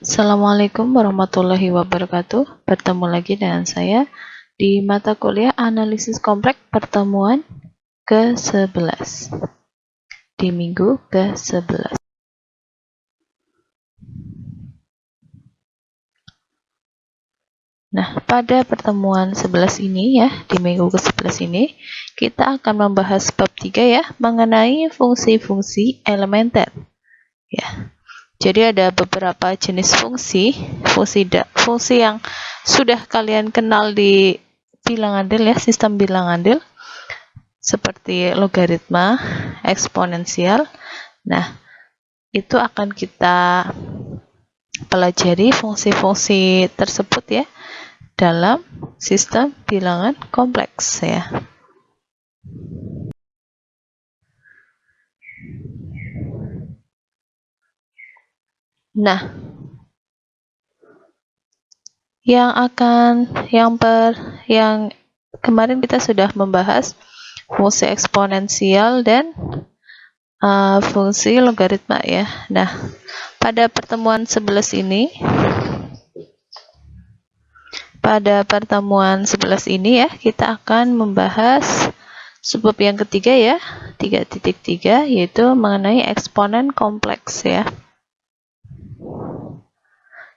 Assalamualaikum warahmatullahi wabarakatuh. Bertemu lagi dengan saya di mata kuliah analisis kompleks pertemuan ke-11 di minggu ke-11. Nah, pada pertemuan 11 ini ya, di minggu ke-11 ini kita akan membahas bab 3 ya, mengenai fungsi-fungsi elementer. Ya. Jadi ada beberapa jenis fungsi yang sudah kalian kenal di bilangan Del ya, sistem bilangan Del, seperti logaritma, eksponensial. Nah, itu akan kita pelajari fungsi-fungsi tersebut ya dalam sistem bilangan kompleks ya. Nah, yang kemarin kita sudah membahas fungsi eksponensial dan fungsi logaritma ya. Nah, pada pertemuan 11 ini ya, kita akan membahas subbab yang ketiga ya, 3.3, yaitu mengenai eksponen kompleks ya.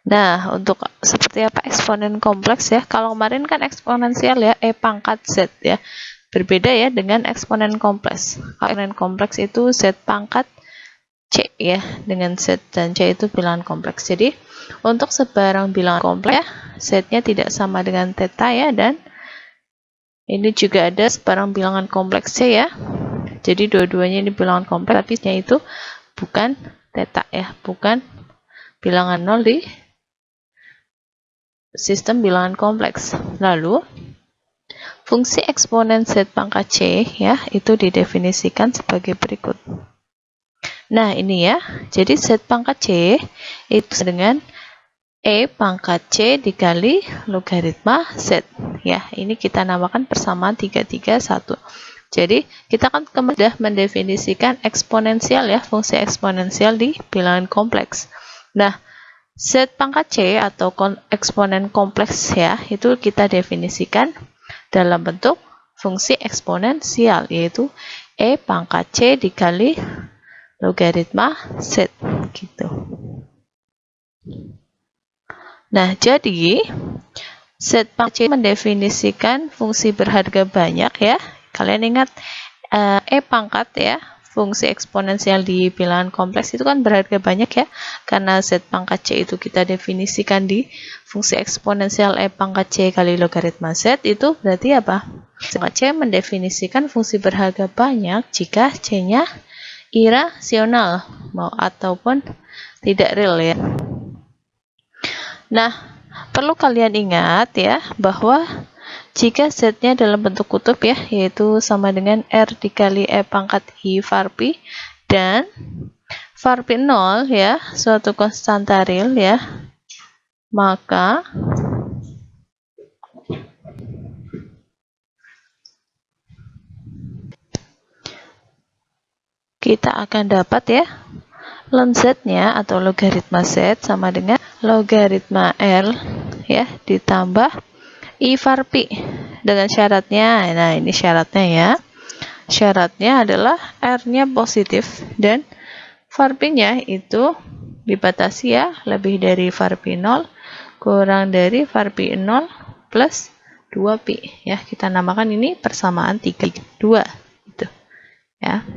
Nah, untuk seperti apa eksponen kompleks ya? Kalau kemarin kan eksponensial ya, E pangkat Z ya. Berbeda ya dengan eksponen kompleks. Kalau eksponen kompleks itu Z pangkat C ya, dengan Z dan C itu bilangan kompleks. Jadi, untuk sebarang bilangan kompleks ya, Z-nya tidak sama dengan theta ya, dan ini juga ada sebarang bilangan kompleks C ya. Jadi, dua-duanya ini bilangan kompleks, tapi Z-nya itu bukan theta ya, bukan bilangan 0 di sistem bilangan kompleks. Lalu, fungsi eksponen Z pangkat C ya, itu didefinisikan sebagai berikut. Nah, ini ya. Jadi Z pangkat C itu dengan E pangkat C dikali logaritma Z. Ya, ini kita namakan persamaan 331. Jadi, kita akan sudah mendefinisikan eksponensial ya, fungsi eksponensial di bilangan kompleks. Nah, Z pangkat C atau eksponen kompleks ya, itu kita definisikan dalam bentuk fungsi eksponensial, yaitu E pangkat C dikali logaritma Z gitu. Nah, jadi Z pangkat C mendefinisikan fungsi berharga banyak ya. Kalian ingat E pangkat ya, fungsi eksponensial di bilangan kompleks itu kan berharga banyak ya, karena Z pangkat C itu kita definisikan di fungsi eksponensial E pangkat C kali logaritma Z, itu berarti apa? Z pangkat C mendefinisikan fungsi berharga banyak jika C-nya irasional ataupun tidak real ya. Nah, perlu kalian ingat ya bahwa jika Z-nya dalam bentuk kutub ya, yaitu sama dengan R dikali E pangkat I var pi, dan var pi 0 ya, suatu konstanta real ya, maka kita akan dapat ya ln Z-nya atau logaritma Z sama dengan logaritma R ya ditambah I var pi dengan syaratnya. Nah, ini syaratnya ya. Syaratnya adalah R-nya positif dan var pi-nya itu dibatasi ya, lebih dari var pi 0 kurang dari var pi 0 plus 2 pi ya. Kita namakan ini persamaan 3,2 gitu ya.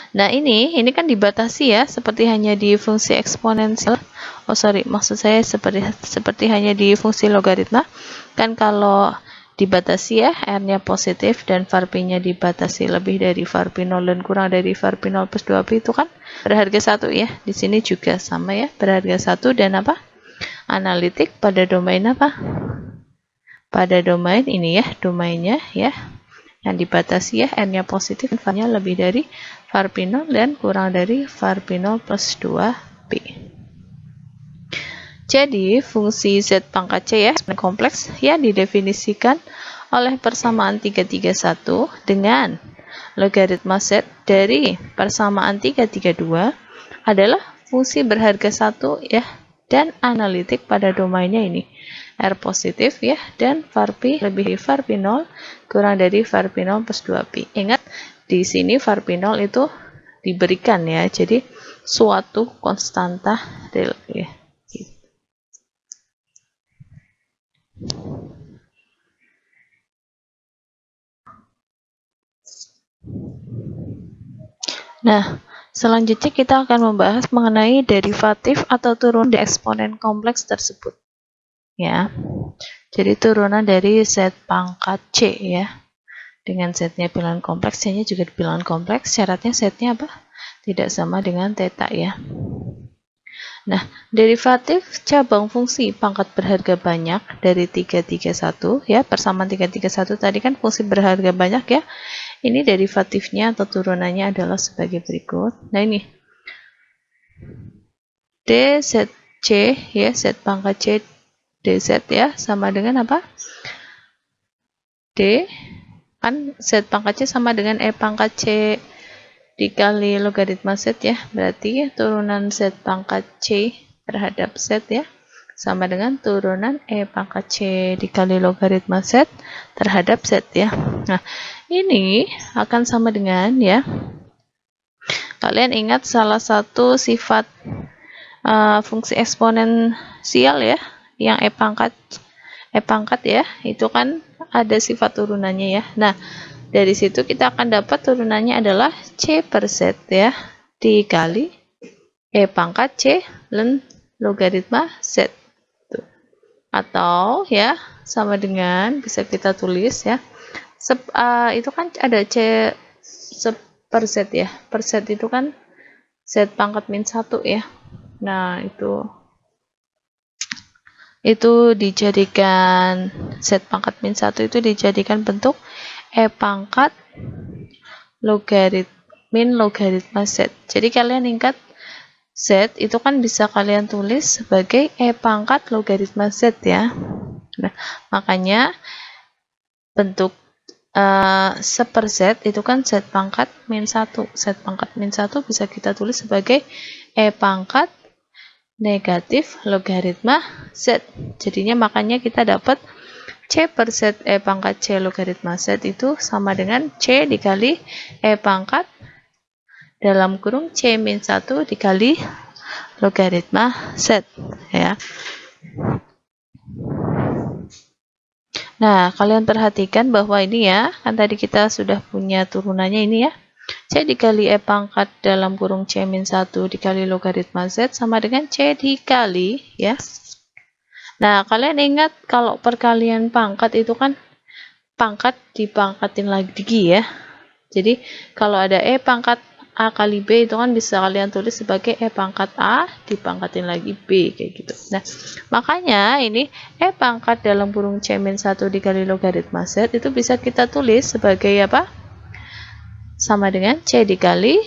Nah, ini kan dibatasi ya, seperti hanya di fungsi eksponensial. Oh, sorry, maksud saya seperti hanya di fungsi logaritma. Kan kalau dibatasi ya, R-nya positif dan var pi-nya dibatasi lebih dari var pi 0 dan kurang dari var pi 0 plus 2 pi itu kan berharga 1 ya. Di sini juga sama ya, berharga 1 dan apa? Analitik pada domain apa? Pada domain ini ya, domainnya ya. Yang dibatasi ya, R-nya positif, var-nya lebih dari var pi 0 dan kurang dari var pi 0 plus 2 pi. Jadi, fungsi Z pangkat C ya, kompleks ya, didefinisikan oleh persamaan 331 dengan logaritma Z dari persamaan 332 adalah fungsi berharga 1 ya, dan analitik pada domainnya ini R positif ya, dan VARPI lebih dari VARPI 0 kurang dari VARPI 0 plus 2pi. Ingat di sini VARPI 0 itu diberikan ya, jadi suatu konstanta real ya. Nah, selanjutnya kita akan membahas mengenai derivatif atau turunan dari eksponen kompleks tersebut. Ya, jadi turunan dari Z pangkat C ya. Dengan Z-nya bilangan kompleks, C-nya juga bilangan kompleks. Syaratnya Z-nya apa? Tidak sama dengan theta ya. Nah, derivatif cabang fungsi pangkat berharga banyak dari 331 ya, persamaan 331 tadi kan fungsi berharga banyak ya. Ini derivatifnya atau turunannya adalah sebagai berikut. Nah, ini dZc ya, Z pangkat C dz ya, sama dengan apa? D kan Z pangkat C sama dengan E pangkat C dikali logaritma Z ya, berarti turunan Z pangkat C terhadap Z ya sama dengan turunan E pangkat C dikali logaritma Z terhadap Z ya. Nah, ini akan sama dengan ya, kalian ingat salah satu sifat fungsi eksponensial ya, yang E pangkat ya, itu kan ada sifat turunannya ya. Nah, dari situ kita akan dapat turunannya adalah C per Z ya, dikali E pangkat C ln logaritma Z. Atau ya, sama dengan, bisa kita tulis ya, itu kan ada C per Z ya, per Z itu kan Z pangkat min 1 ya. Nah, itu dijadikan Z pangkat min 1 itu dijadikan bentuk E pangkat logaritma Z. Jadi kalian ingat Z itu kan bisa kalian tulis sebagai E pangkat logaritma Z ya. Nah, makanya bentuk seper Z itu kan Z pangkat min 1. Z pangkat min 1 bisa kita tulis sebagai E pangkat negatif logaritma Z. Jadinya makanya kita dapat C per Z E pangkat C logaritma Z itu sama dengan C dikali E pangkat dalam kurung C min 1 dikali logaritma Z ya. Nah, kalian perhatikan bahwa ini ya, kan tadi kita sudah punya turunannya ini ya. C dikali E pangkat dalam kurung C min 1 dikali logaritma Z sama dengan C dikali ya. Nah, kalian ingat kalau perkalian pangkat itu kan pangkat dipangkatin lagi ya. Jadi, kalau ada E pangkat A kali B itu kan bisa kalian tulis sebagai E pangkat A dipangkatin lagi B kayak gitu. Nah, makanya ini E pangkat dalam kurung C min 1 dikali logaritma Z itu bisa kita tulis sebagai apa? Sama dengan C dikali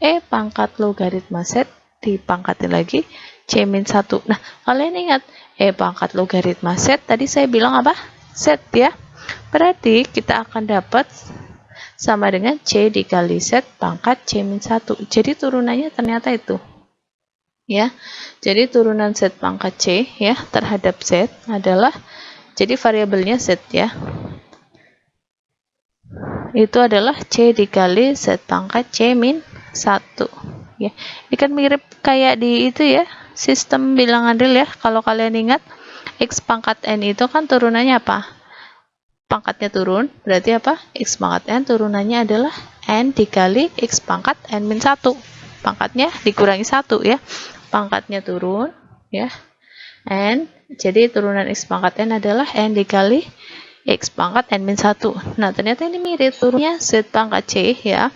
E pangkat logaritma Z dipangkatin lagi C min 1. Nah, kalian ingat E pangkat logaritma Z tadi saya bilang apa? Z ya. Berarti kita akan dapat sama dengan C dikali Z pangkat C min 1. Jadi turunannya ternyata itu. Ya. Jadi turunan Z pangkat C ya terhadap Z adalah, jadi variabelnya Z ya. Itu adalah C dikali Z pangkat C min 1. Ya. Ini kan mirip kayak di itu ya, sistem bilangan real ya. Kalau kalian ingat X pangkat N itu kan turunannya apa? Pangkatnya turun, berarti apa? X pangkat N turunannya adalah N dikali X pangkat N min 1. Pangkatnya dikurangi 1 ya. Pangkatnya turun ya. N, jadi turunan X pangkat N adalah N dikali X pangkat N min 1. Nah, ternyata ini mirip turunnya Z pangkat C ya.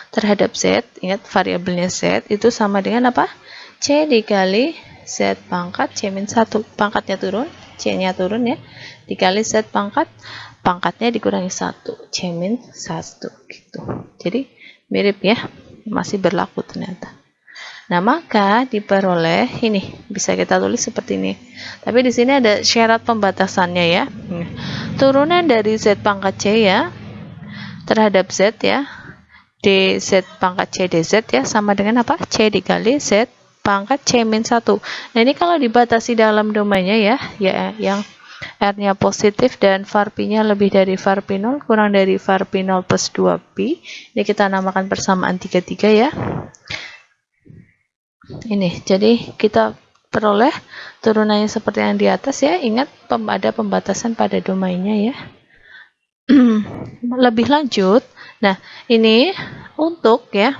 Terhadap Z, ingat variabelnya Z itu sama dengan apa? C dikali Z pangkat C min 1. Pangkatnya turun, C-nya turun ya. Dikali Z pangkatnya dikurangi 1, C min 1 gitu. Jadi mirip ya, masih berlaku ternyata. Nah, maka diperoleh ini bisa kita tulis seperti ini. Tapi di sini ada syarat pembatasannya ya. Turunan dari Z pangkat C ya terhadap Z ya, dz pangkat C dz ya sama dengan apa? C dikali Z pangkat C min 1. Nah, ini kalau dibatasi dalam domainnya ya yang R-nya positif dan var pi-nya lebih dari var pi 0 kurang dari var pi 0 plus 2pi. Ini kita namakan persamaan 33 ya. Ini, jadi kita peroleh turunannya seperti yang di atas ya. Ingat ada pembatasan pada domainnya ya. Lebih lanjut, nah ini untuk ya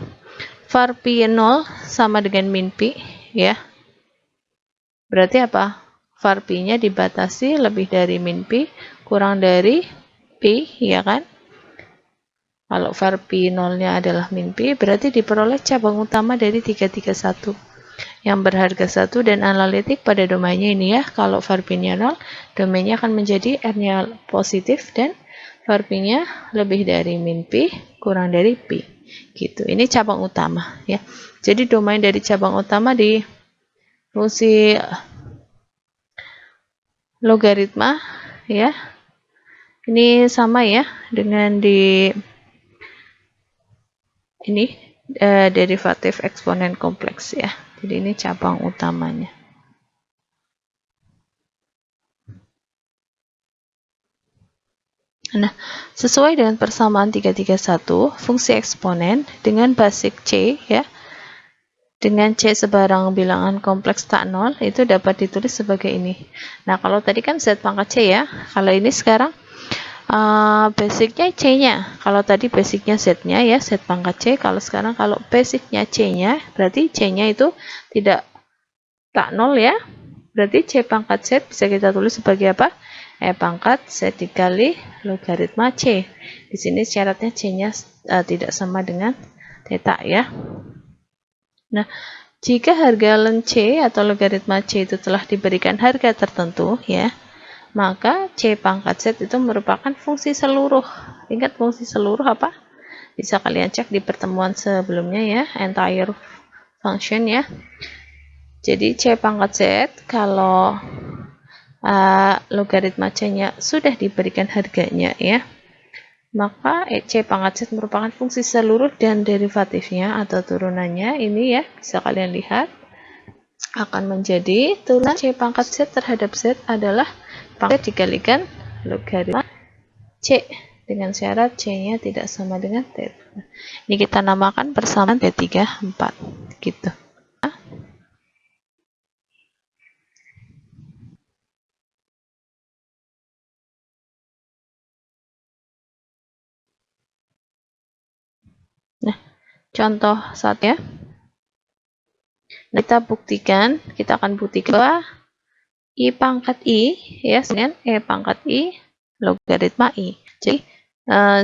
var pi 0 sama dengan min pi ya. Berarti apa? Var pi-nya dibatasi lebih dari min pi kurang dari pi, ya kan? Kalau var pi 0-nya adalah min pi, berarti diperoleh cabang utama dari 331 yang berharga 1 dan analitik pada domainnya ini ya. Kalau var pi-nya 0, domainnya akan menjadi R-nya positif dan var pi-nya lebih dari min pi kurang dari pi. Gitu. Ini cabang utama ya. Jadi domain dari cabang utama di fungsi logaritma ya. Ini sama ya dengan di ini derivatif eksponen kompleks ya. Jadi ini cabang utamanya. Nah, sesuai dengan persamaan 331, fungsi eksponen dengan basic C ya, dengan C sebarang bilangan kompleks tak nol, itu dapat ditulis sebagai ini. Nah, kalau tadi kan Z pangkat C ya, kalau ini sekarang basicnya C-nya. Kalau tadi basicnya Z-nya ya, Z pangkat C. Kalau sekarang kalau basicnya C-nya, berarti C-nya itu tidak tak nol ya. Berarti C pangkat Z bisa kita tulis sebagai apa? E pangkat Z dikali logaritma C. Di sini syaratnya C-nya tidak sama dengan theta ya. Nah, jika harga ln C atau logaritma C itu telah diberikan harga tertentu ya, maka C pangkat Z itu merupakan fungsi seluruh. Ingat fungsi seluruh apa? Bisa kalian cek di pertemuan sebelumnya ya, entire function ya. Jadi C pangkat Z kalau logaritma C-nya sudah diberikan harganya ya, maka C pangkat Z merupakan fungsi seluruh dan derivatifnya atau turunannya ini ya, bisa kalian lihat akan menjadi turunan C pangkat Z terhadap Z adalah pangkat dikalikan logaritma C dengan syarat C-nya tidak sama dengan theta. Ini kita namakan persamaan P34 gitu. Nah, contoh satu ya. Kita buktikan, kita akan buktikan bahwa I pangkat I ya dengan E pangkat I logaritma I. Jadi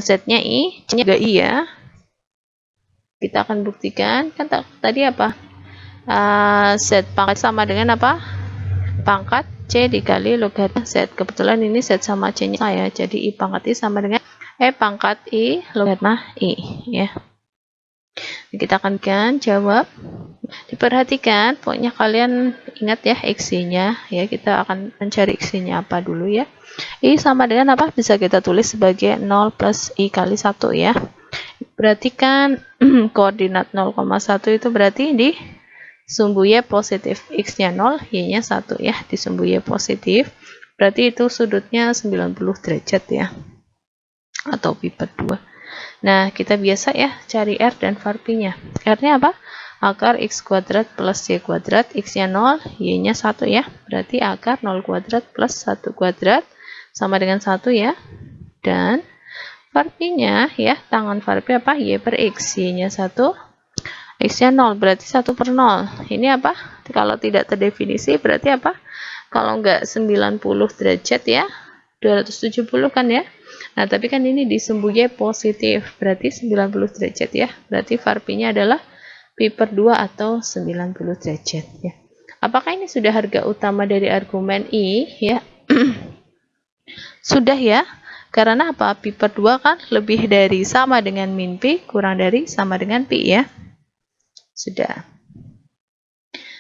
Z-nya I, C-nya juga I ya. Kita akan buktikan, kan tadi apa? Z pangkat sama dengan apa? Pangkat C dikali logaritma Z. Kebetulan ini Z sama C-nya saya, jadi I pangkat I sama dengan E pangkat I logaritma I ya. Kita akan jawab. Diperhatikan, pokoknya kalian ingat ya X-nya ya, kita akan mencari X-nya apa dulu ya. I sama dengan apa? Bisa kita tulis sebagai 0 plus I kali 1 ya. Berarti kan koordinat 0,1 itu berarti di sumbu Y positif, X-nya 0, Y-nya 1 ya, di sumbu Y positif. Berarti itu sudutnya 90 derajat ya. Atau pi per 2. Nah, kita biasa ya cari R dan var pi-nya. R-nya apa? Akar X kuadrat plus Y kuadrat, X-nya 0, Y-nya 1 ya. Berarti akar 0 kuadrat plus 1 kuadrat sama dengan 1 ya. Dan var pi-nya ya, tangan var pi apa? Y per X. Y-nya 1, X-nya 0, berarti 1 per 0. Ini apa? Kalau tidak terdefinisi berarti apa? Kalau enggak 90 derajat ya, 270 kan ya. Nah, tapi kan ini di sumbu Y positif, berarti 90 derajat ya. Berarti var pi-nya adalah pi per 2 atau 90 derajat ya. Apakah ini sudah harga utama dari argumen I ya? Sudah ya. Karena apa? Pi per 2 kan lebih dari sama dengan min pi kurang dari sama dengan pi ya. Sudah.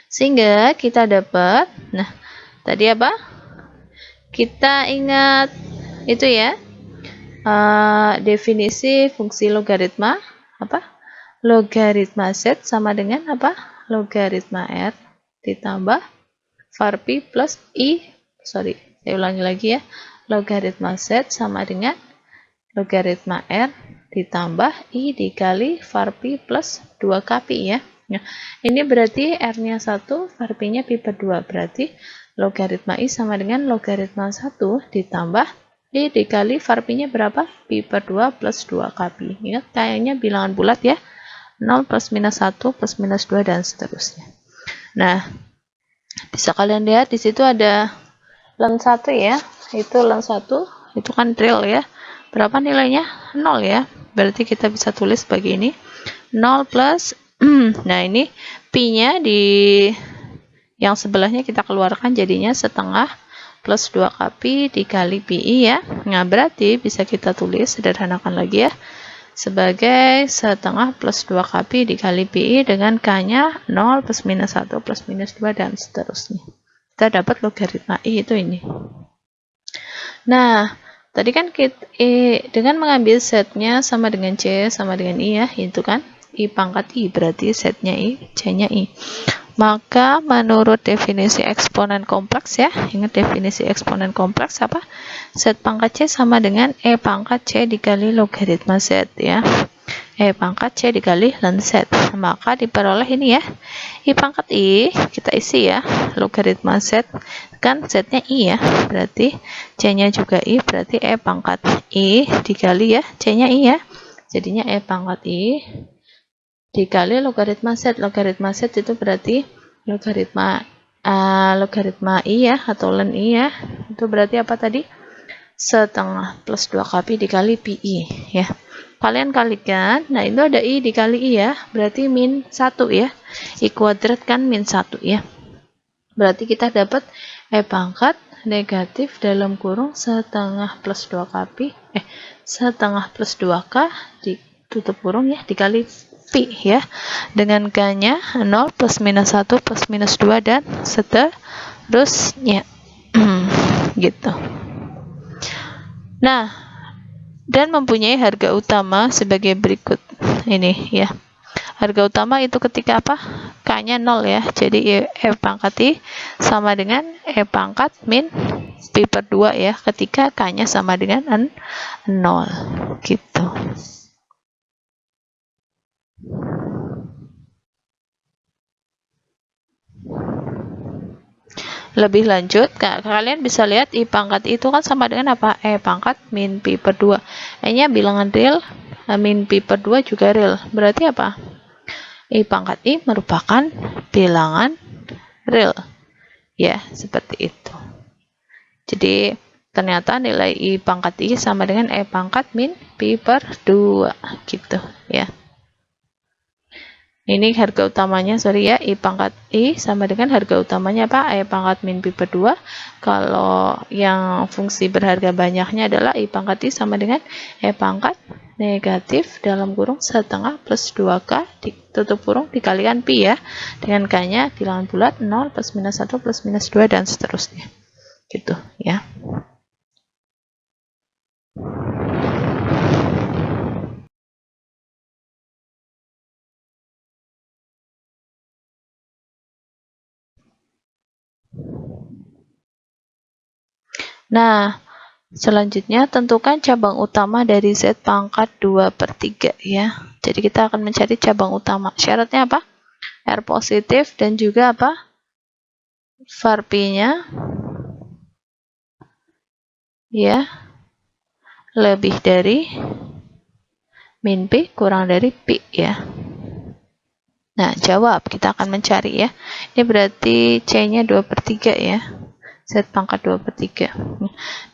Sehingga kita dapat, nah, tadi apa? Kita ingat itu ya. Definisi fungsi logaritma apa? logaritma Z sama dengan apa? Logaritma R ditambah var P plus I, saya ulangi lagi ya, logaritma Z sama dengan logaritma R ditambah I dikali var P plus 2kp ya. Nah, ini berarti R-nya 1, var P-nya pi per 2. Berarti logaritma I sama dengan logaritma 1 ditambah I dikali var P-nya berapa? Pi per 2 plus 2kp. Ya, kayaknya bilangan bulat ya. 0 plus minus 1 plus minus 2 dan seterusnya. Nah, bisa kalian lihat di situ ada len 1 ya. Itu len 1, itu kan real ya. Berapa nilainya? 0 ya. Berarti kita bisa tulis sebagai ini. 0 plus nah ini pi-nya di yang sebelahnya kita keluarkan jadinya setengah plus 2kp dikali pi ya. Nah, berarti bisa kita tulis, sederhanakan lagi ya, sebagai setengah plus 2kp dikali pi dengan k-nya 0 plus minus 1 plus minus 2 dan seterusnya. Kita dapat logaritma I itu ini. Nah, tadi kan kita dengan mengambil setnya sama dengan C sama dengan I ya, itu kan I pangkat I, berarti setnya I, C-nya I. Maka menurut definisi eksponen kompleks ya, ingat definisi eksponen kompleks apa? Z pangkat C sama dengan E pangkat C dikali logaritma Z ya. E pangkat C dikali len Z. Maka diperoleh ini ya, I pangkat I, kita isi ya, logaritma Z, kan Z-nya I ya, berarti C-nya juga I, berarti E pangkat I dikali ya, C-nya I ya, jadinya E pangkat I dikali logaritma Z. Logaritma Z itu berarti logaritma I ya, atau len I ya, itu berarti apa tadi? Setengah plus 2kp dikali pi ya. Kalian kalikan, nah itu ada I dikali I ya, berarti min 1 ya. I kuadrat kan min 1 ya. Berarti kita dapat E pangkat negatif dalam kurung setengah plus 2kp, setengah plus 2k ditutup kurung ya, dikali pi ya, dengan k-nya 0 plus minus 1 plus minus 2 dan seterusnya gitu. Nah, dan mempunyai harga utama sebagai berikut ini ya. Harga utama itu ketika apa? K-nya 0 ya, jadi E pangkat I sama dengan E pangkat min pi per 2 ya, ketika K-nya sama dengan 0 gitu. Lebih lanjut, kalian bisa lihat I pangkat itu kan sama dengan apa? E pangkat min pi per 2. E-nya bilangan real, min pi per 2 juga real. Berarti apa? I pangkat I merupakan bilangan real. Ya, seperti itu. Jadi, ternyata nilai I pangkat I sama dengan E pangkat min pi per 2. Gitu, ya. Ini harga utamanya, sorry ya, I pangkat I sama dengan harga utamanya apa? E pangkat min pi per 2. Kalau yang fungsi berharga banyaknya adalah I pangkat I sama dengan E pangkat negatif dalam kurung setengah plus 2k ditutup kurung dikalikan pi ya. Dengan k-nya bilangan bulat 0 plus minus 1 plus minus 2 dan seterusnya. Gitu ya. Nah, selanjutnya tentukan cabang utama dari Z pangkat 2 per 3 ya. Jadi kita akan mencari cabang utama. Syaratnya apa? R positif dan juga apa? Var P-nya ya lebih dari min P kurang dari P ya. Nah, jawab. Kita akan mencari ya. Ini berarti C-nya 2 per 3 ya. Z pangkat 2 per 3.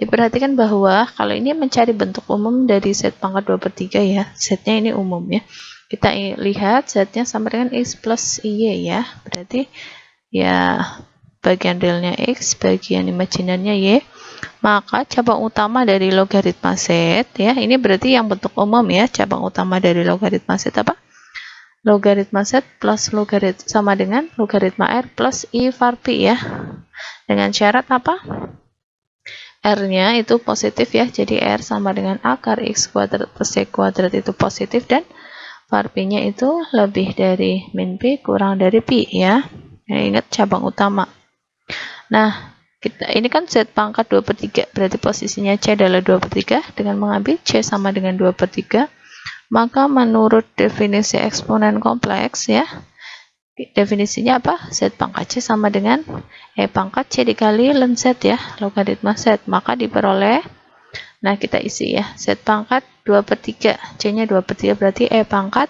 Diperhatikan bahwa kalau ini mencari bentuk umum dari Z pangkat 2 per 3 ya, Z-nya ini umum ya. Kita lihat Z-nya sama dengan X plus Y ya. Berarti ya bagian realnya X, bagian imajinernya Y. Maka cabang utama dari logaritma Z ya, ini berarti yang bentuk umum ya. Cabang utama dari logaritma Z apa? Logaritma Z plus logaritma sama dengan logaritma R plus I var P ya. Dengan syarat apa? R-nya itu positif ya, jadi R sama dengan akar X kuadrat plus Y kuadrat itu positif dan var P-nya itu lebih dari min P kurang dari Pi ya. Nah, ingat cabang utama. Nah, ini kan Z pangkat 2/3, berarti posisinya C adalah 2/3. Dengan mengambil C sama dengan 2/3, maka menurut definisi eksponen kompleks ya, definisinya apa? Z pangkat C sama dengan E pangkat C dikali ln Z ya, logaritma Z. Maka diperoleh, nah kita isi ya, Z pangkat 2/3, C-nya 2/3, berarti E pangkat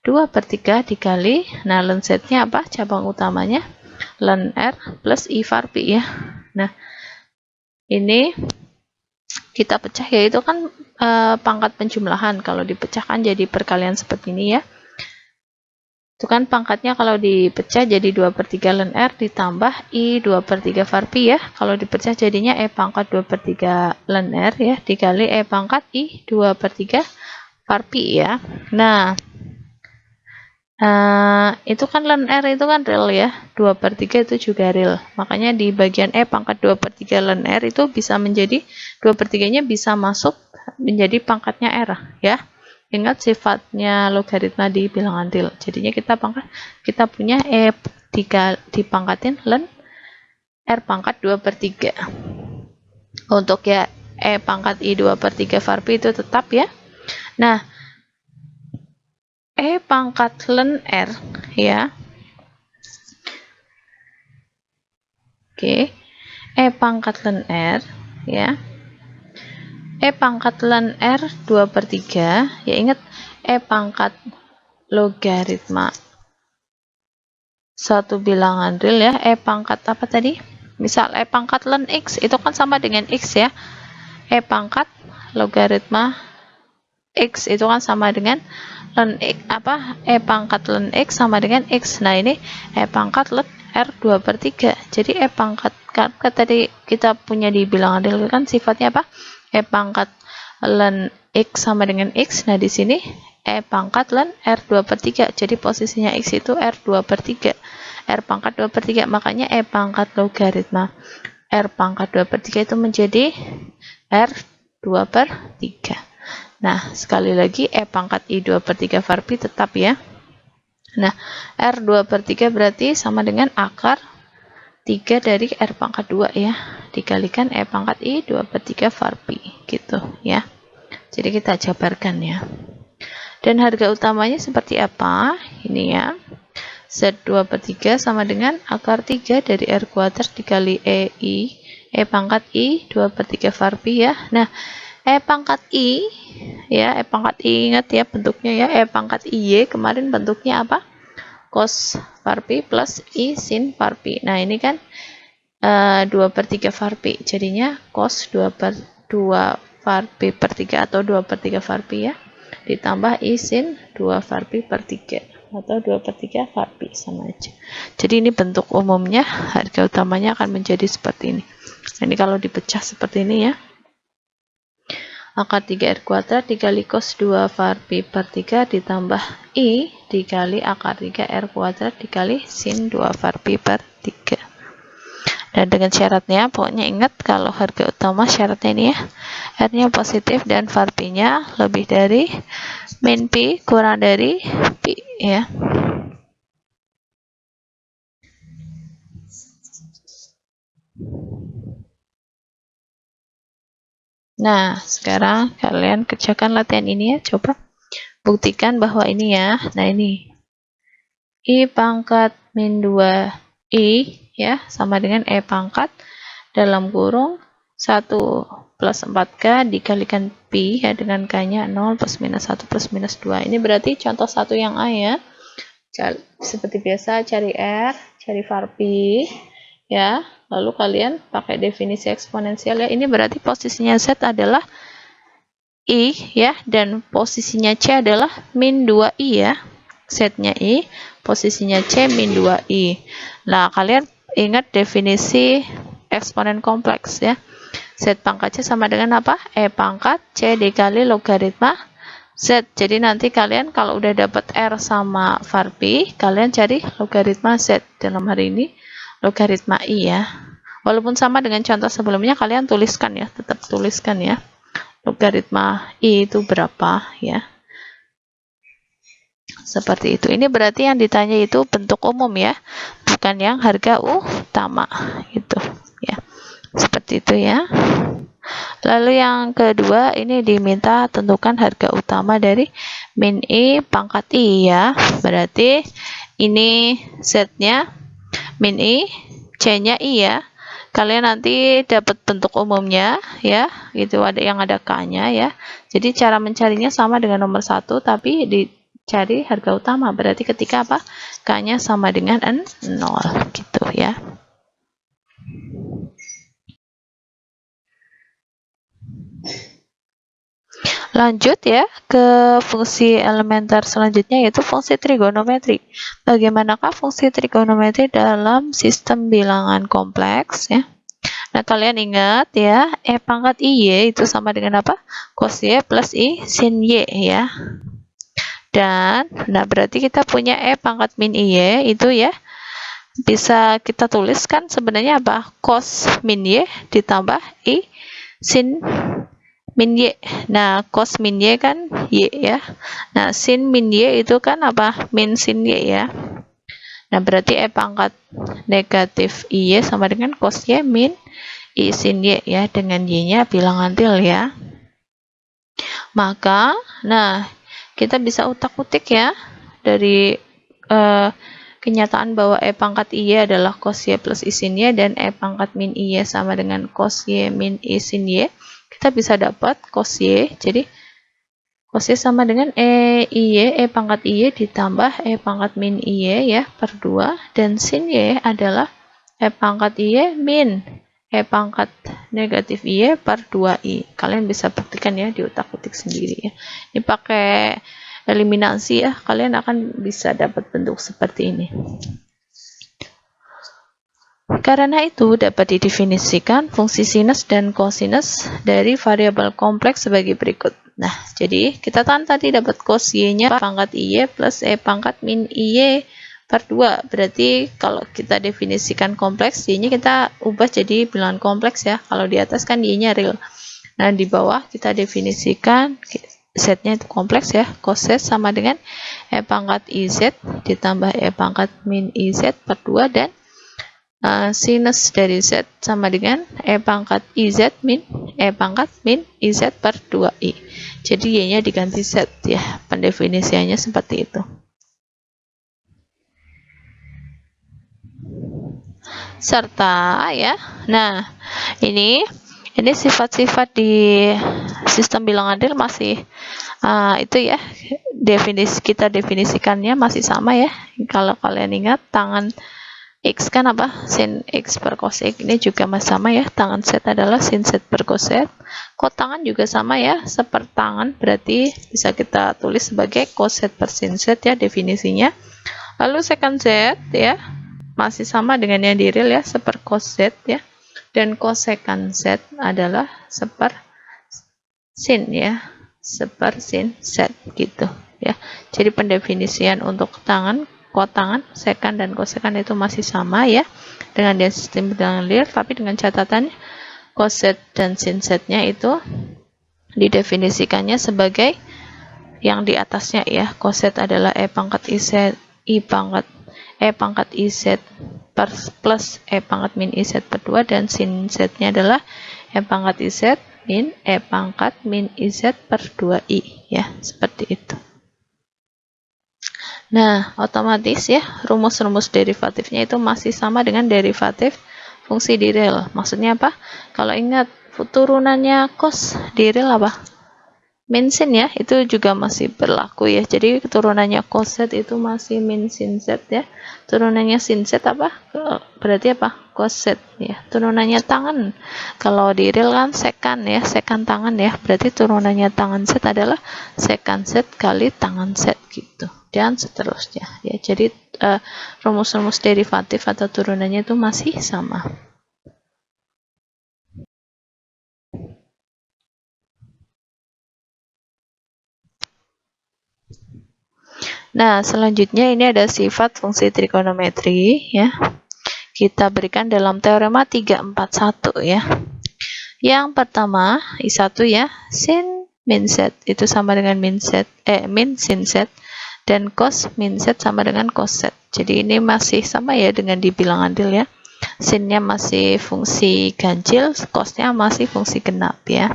2/3 dikali, nah ln Z-nya apa? Cabang utamanya ln R plus I var Pi ya. Nah, ini kita pecah ya, itu kan pangkat penjumlahan. Kalau dipecahkan jadi perkalian seperti ini ya. Itu kan pangkatnya kalau dipecah jadi 2/3 ln R ditambah I 2/3 var Pi ya. Kalau dipecah jadinya E pangkat 2/3 ln R ya dikali E pangkat I 2/3 var Pi ya. Nah, itu kan ln R itu kan real ya, 2/3 itu juga real. Makanya di bagian E pangkat 2/3 ln R itu bisa menjadi 2/3-nya bisa masuk menjadi pangkatnya R ya. Ingat sifatnya logaritma di bilangan real. Jadinya kita punya E dipangkatin ln R pangkat 2/3. Untuk ya E pangkat I 2/3 var Pi itu tetap ya. Nah, E pangkat ln R ya. Oke. E pangkat ln R ya. E pangkat ln R 2/3 ya, ingat E pangkat logaritma suatu bilangan real ya, E pangkat apa tadi? Misal E pangkat ln X itu kan sama dengan X ya. E pangkat logaritma X itu kan sama dengan ln X, E pangkat ln X sama dengan X. Nah, ini E pangkat ln R 2/3. Jadi E pangkat, kan tadi kita punya di bilangan real kan sifatnya apa? E pangkat ln X sama dengan X. Nah, di sini E pangkat ln R 2/3. Jadi posisinya X itu R 2/3. R pangkat 2/3. Makanya E pangkat logaritma R pangkat 2/3 itu menjadi R 2/3. Nah, sekali lagi E pangkat I 2/3 var Pi tetap ya. Nah, R 2/3 berarti sama dengan akar 3 dari R pangkat 2 ya, dikalikan E pangkat I 2/3 var Pi, gitu ya. Jadi kita jabarkan ya. Dan harga utamanya seperti apa? Ini ya. Z 2/3 sama dengan akar 3 dari R kuadrat dikali E pangkat I 2/3 var Pi ya. Nah, E pangkat I ya, E pangkat I ingat ya bentuknya ya, E pangkat IY kemarin bentuknya apa? Cos var Pi plus I sin var Pi. Nah, ini kan 2/3 var Pi, jadinya cos 2 var Pi per 3 atau 2/3 var Pi ya, ditambah I sin 2 var Pi per 3 atau 2/3 var Pi, sama aja. Jadi ini bentuk umumnya, harga utamanya akan menjadi seperti ini. Nah, ini kalau dipecah seperti ini ya, akar 3R kuadrat dikali cos 2 var Pi per 3 ditambah I dikali akar 3R kuadrat dikali sin 2 var Pi per 3. Dan dengan syaratnya, pokoknya ingat kalau harga utama syaratnya ini ya, R-nya positif dan var Pi-nya lebih dari min Pi kurang dari Pi ya. Nah, sekarang kalian kerjakan latihan ini ya, coba buktikan bahwa ini ya. Nah, ini I pangkat min 2I ya sama dengan E pangkat dalam kurung 1 plus 4K dikalikan Pi ya, dengan K-nya 0 plus minus 1 plus minus 2. Ini berarti contoh 1 yang A ya. Seperti biasa cari R, cari var Pi ya, lalu kalian pakai definisi eksponensial ya. Ini berarti posisinya Z adalah I ya, dan posisinya C adalah min 2I ya. Z-nya I, posisinya C min 2I. Nah, kalian ingat definisi eksponen kompleks ya. Z pangkat C sama dengan apa? E pangkat C dikali logaritma Z. Jadi nanti kalian kalau udah dapat R sama var Pi, kalian cari logaritma Z. Dalam hari ini logaritma I ya. Walaupun sama dengan contoh sebelumnya, kalian tuliskan ya, tetap tuliskan ya. Logaritma I itu berapa ya. Seperti itu. Ini berarti yang ditanya itu bentuk umum ya, bukan yang harga utama gitu ya. Seperti itu ya. Lalu yang kedua, ini diminta tentukan harga utama dari min I pangkat I ya. Berarti ini Z-nya min I, C-nya I ya. Kalian nanti dapat bentuk umumnya ya, itu ada yang ada K-nya ya. Jadi cara mencarinya sama dengan nomor 1, tapi dicari harga utama. Berarti ketika apa? K-nya sama dengan 0 gitu ya. Lanjut ya ke fungsi elementer selanjutnya, yaitu fungsi trigonometri. Bagaimanakah fungsi trigonometri dalam sistem bilangan kompleks ya? Nah, kalian ingat ya, E pangkat IY itu sama dengan apa? Cos Y plus I sin Y ya. Dan, nah berarti kita punya E pangkat min IY itu ya, bisa kita tuliskan sebenarnya apa? Cos min Y ditambah I sin min Y. Nah, cos min Y kan Y ya. Nah, sin min Y itu kan apa? Min sin Y ya. Nah, berarti E pangkat negatif IY sama dengan cos Y min I sin Y ya, dengan Y-nya bilangan til ya. Maka, nah, kita bisa utak-utik ya dari kenyataan bahwa E pangkat IY adalah cos Y plus I sin Y dan E pangkat min IY sama dengan cos Y min I sin Y. Kita bisa dapat cos Y, jadi cos Y sama dengan E pangkat IY ditambah E pangkat min IY ya, per 2, dan sin Y adalah E pangkat IY min E pangkat negatif IY per 2I. Kalian bisa buktikan ya, di utak-utik sendiri ya. Ini pakai eliminasi ya, kalian akan bisa dapat bentuk seperti ini. Karena itu, dapat didefinisikan fungsi sinus dan kosinus dari variabel kompleks sebagai berikut. Nah, jadi kita kan tadi dapat cos Y-nya pangkat IY plus E pangkat min IY per 2. Berarti kalau kita definisikan kompleks, Y-nya kita ubah jadi bilangan kompleks ya. Kalau di atas kan Y-nya real. Nah, di bawah kita definisikan Z-nya itu kompleks ya. Cos Z sama dengan E pangkat IZ ditambah E pangkat min IZ per 2, dan sinus dari Z sama dengan E pangkat IZ min E pangkat min IZ per 2I. Jadi Y-nya diganti Z ya. Pendefinisiannya seperti itu. Serta ya. Nah, ini sifat-sifat di sistem bilangan real masih itu ya, kita definisikannya masih sama ya. Kalau kalian ingat, tangan X kan apa? Sin X per cos X. Ini juga masih sama ya. Tangan Z adalah sin Z per cos Z. Kotangan juga sama ya, sepertangan, berarti bisa kita tulis sebagai cos Z per sin Z ya definisinya. Lalu secant Z ya, masih sama dengan yang di real ya, seper cos Z ya. Dan cosecant Z adalah seper sin ya, seper sin Z gitu ya. Jadi pendefinisian untuk tangan, kotangan, secant dan cosecant itu masih sama ya dengan dia sistem bilangan real, tapi dengan catatan cos Z dan sin Z-nya itu didefinisikannya sebagai yang di atasnya ya. Cos Z adalah E pangkat IZ I pangkat E pangkat IZ plus E pangkat min IZ per 2, dan sin Z-nya adalah E pangkat IZ min E pangkat min IZ per 2I ya, seperti itu. Nah, otomatis ya, rumus-rumus derivatifnya itu masih sama dengan derivatif fungsi di real. Maksudnya apa? Kalau ingat, turunannya cos di real apa? Min sin ya, itu juga masih berlaku ya. Jadi turunannya cos Z itu masih min sin Z ya. Turunannya sin Z apa? Berarti apa? Cos Z ya. Turunannya tangan, kalau di real kan secant ya, secant tangan ya. Berarti turunannya tangan Z adalah secant Z kali tangan Z gitu, dan seterusnya ya. Jadi rumus-rumus derivatif atau turunannya itu masih sama. Nah, selanjutnya ini ada sifat fungsi trigonometri ya. Kita berikan dalam teorema 341 ya. Yang pertama, I1 ya, sin min Z itu sama dengan min sin Z. dan cos min Z sama dengan cos Z. Jadi ini masih sama ya dengan di bilangan DIL ya. Sinnya masih fungsi ganjil, cosnya masih fungsi genap ya.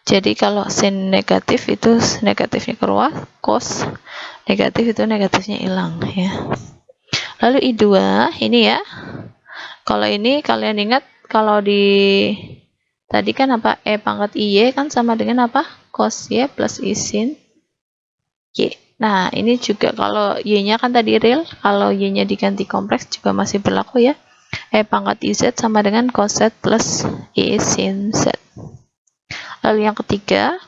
Jadi kalau sin negatif itu negatifnya keluar, cos negatif itu negatifnya hilang ya. Lalu I2 ini ya. Kalau ini kalian ingat kalau di tadi kan apa? E pangkat IY kan sama dengan apa? Cos Y plus I sin Y. Nah, ini juga kalau Y-nya kan tadi real, kalau Y-nya diganti kompleks juga masih berlaku ya. E pangkat IZ sama dengan cos Z plus I sin Z. Lalu yang ketiga,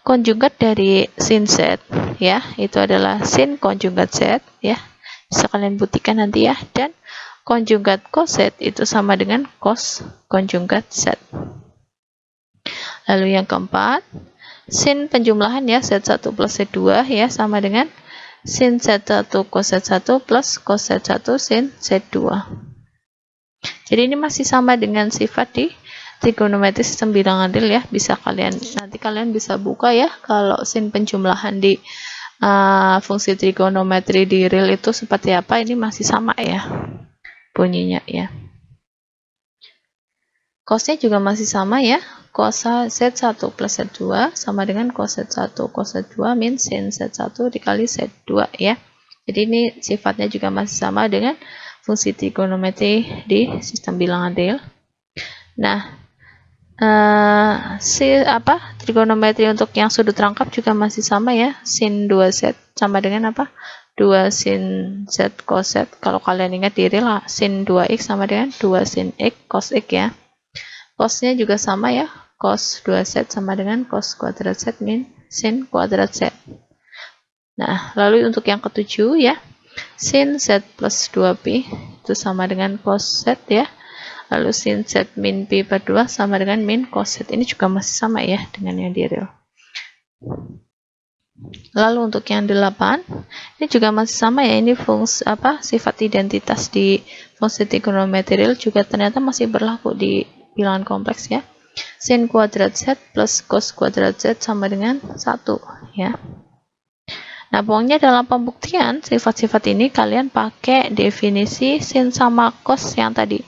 konjugat dari sin Z ya, itu adalah sin konjugat Z ya. Bisa kalian buktikan nanti ya. Dan konjugat cos Z itu sama dengan cos konjugat Z. Lalu yang keempat, sin penjumlahan ya, Z1 plus Z2 ya, sama dengan sin Z1 cos Z1 plus cos Z1 sin Z2. Jadi ini masih sama dengan sifat di trigonometri sistem bilangan real ya. Bisa nanti kalian bisa buka ya, kalau sin penjumlahan di fungsi trigonometri di real itu seperti apa, ini masih sama ya bunyinya ya. Cosnya juga masih sama ya, cos Z1 plus Z2 sama dengan cos Z1 cos Z2 min sin Z1 dikali Z2 ya. Jadi ini sifatnya juga masih sama dengan fungsi trigonometri di sistem bilangan real. Nah, trigonometri untuk yang sudut rangkap juga masih sama ya, sin 2Z sama dengan apa? 2 sin Z cos Z. Kalau kalian ingat di real, sin 2X sama dengan 2 sin X cos X ya. Cosnya juga sama ya, cos 2Z sama dengan cos kuadrat Z min sin kuadrat Z. Nah, lalu untuk yang ketujuh ya, sin Z plus 2Pi itu sama dengan cos Z ya. Lalu sin Z min Pi per 2 sama dengan min cos Z. Ini juga masih sama ya dengan yang di real. Lalu untuk yang 8, ini juga masih sama ya, ini fungsi sifat identitas di fungsi trigonometri real juga ternyata masih berlaku di bilangan kompleks ya. Sin kuadrat Z plus cos kuadrat Z sama dengan 1 ya. Nah, pokoknya dalam pembuktian sifat-sifat ini kalian pakai definisi sin sama cos yang tadi.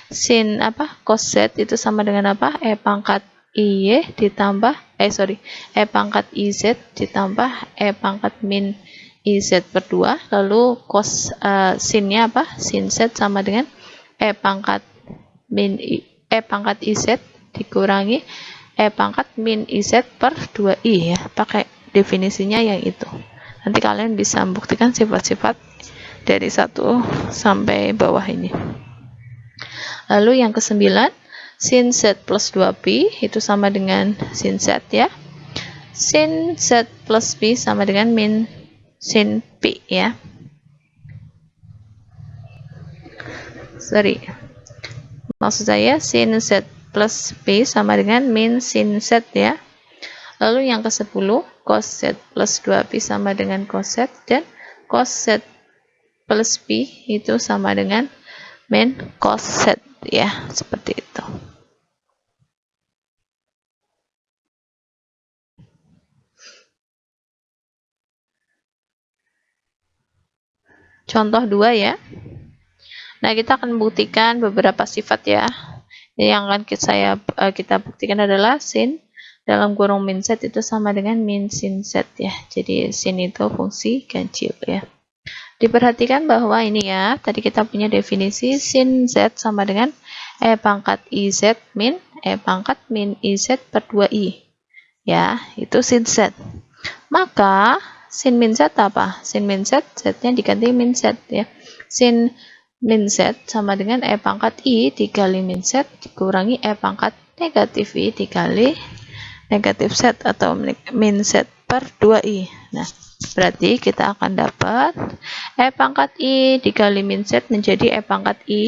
Sin cos Z itu sama dengan apa? E pangkat IY ditambah E pangkat IZ ditambah E pangkat min IZ per 2. Lalu cos sinnya apa? Sin Z sama dengan E pangkat IZ dikurangi E pangkat min IZ per 2I ya. Pakai definisinya yang itu. Nanti kalian bisa membuktikan sifat-sifat dari 1 sampai bawah ini. Lalu yang ke-9, sin Z plus 2Pi itu sama dengan sin Z ya. Sin Z plus Pi sama dengan min sin Pi ya. Maksud saya sin Z plus Pi sama dengan min sin Z ya. Lalu yang ke-10, cos Z plus 2Pi sama dengan cos Z, dan cos Z plus Pi itu sama dengan min cos Z ya, seperti itu. Contoh 2 ya. Nah, kita akan buktikan beberapa sifat ya. Yang akan kita buktikan adalah sin dalam kurung min Z itu sama dengan min sin Z ya. Jadi sin itu fungsi ganjil ya. Diperhatikan bahwa ini ya, tadi kita punya definisi sin Z sama dengan E pangkat IZ min E pangkat min IZ per 2I. Ya, itu sin Z. Maka sin min Z apa? Sin min Z, Z-nya diganti min Z ya. Sin min Z sama dengan E pangkat I dikali min Z dikurangi E pangkat negatif I dikali negatif Z atau min Z per 2I. Nah, berarti kita akan dapat E pangkat I dikali min Z menjadi E pangkat I,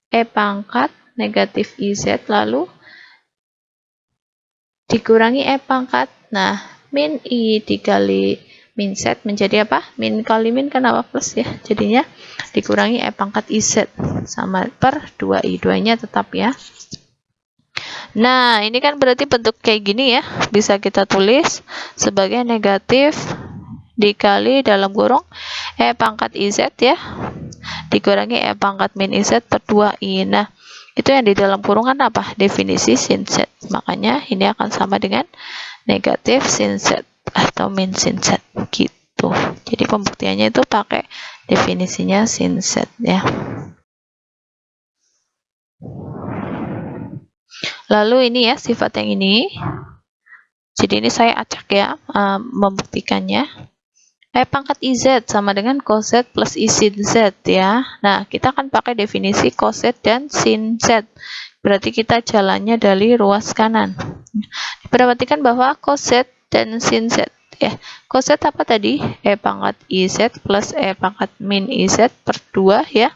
E pangkat negatif IZ, lalu dikurangi E pangkat, nah, min I dikali min Z menjadi apa? Min kali min kan apa? Plus ya. Jadinya dikurangi E pangkat IZ sama per 2I. 2-nya tetap ya. Nah, ini kan berarti bentuk kayak gini ya. Bisa kita tulis sebagai negatif dikali dalam kurung E pangkat IZ ya, dikurangi E pangkat min IZ per 2I. Nah, itu yang di dalam kurungan apa? Definisi sin Z. Makanya ini akan sama dengan negatif sin Z atau min sin Z gitu. Jadi pembuktiannya itu pakai definisinya sin Z ya. Lalu ini ya sifat yang ini. Jadi ini saya acak ya membuktikannya. E pangkat IZ sama dengan cos Z plus I sin Z ya. Nah, kita akan pakai definisi cos Z dan sin Z. Berarti kita jalannya dari ruas kanan. Diperhatikan bahwa cos Z dan sin Z ya. Cos Z apa tadi? E pangkat IZ plus E pangkat min IZ per 2 ya.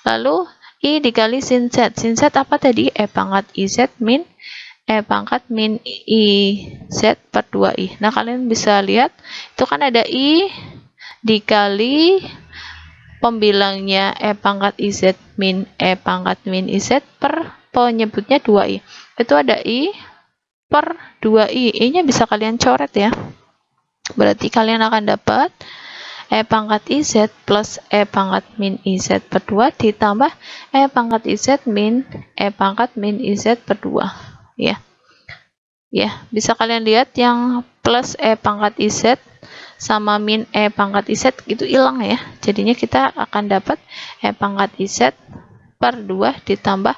Lalu I dikali sin Z. Sin Z apa tadi? E pangkat IZ min E pangkat min IZ per 2I. Nah, kalian bisa lihat, itu kan ada I dikali pembilangnya E pangkat IZ min E pangkat min IZ per penyebutnya 2I. Itu ada I per 2I. I-nya bisa kalian coret ya. Berarti kalian akan dapat E pangkat IZ plus E pangkat min IZ per 2 ditambah E pangkat IZ min E pangkat min IZ per 2. Ya, bisa kalian lihat yang plus E pangkat IZ sama min E pangkat IZ itu hilang ya. Jadinya kita akan dapat E pangkat IZ per 2 ditambah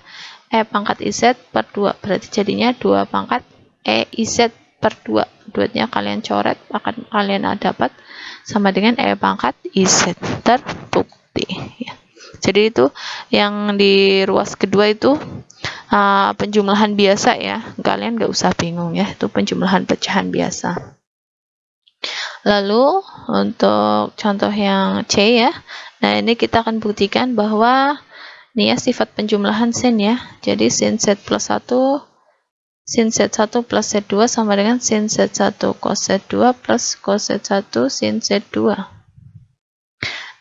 E pangkat IZ per 2. Berarti jadinya 2 pangkat E IZ per 2. Duanya kalian coret, akan kalian dapat sama dengan E pangkat IZ. Terbukti ya. Jadi itu yang di ruas kedua itu penjumlahan biasa ya, kalian nggak usah bingung ya, itu penjumlahan pecahan biasa. Lalu untuk contoh yang C ya, nah ini kita akan buktikan bahwa ini ya sifat penjumlahan sin ya, jadi sin Z plus 1 sin Z1 plus Z2 sama dengan sin Z1 cos Z2 plus cos Z1 sin Z2.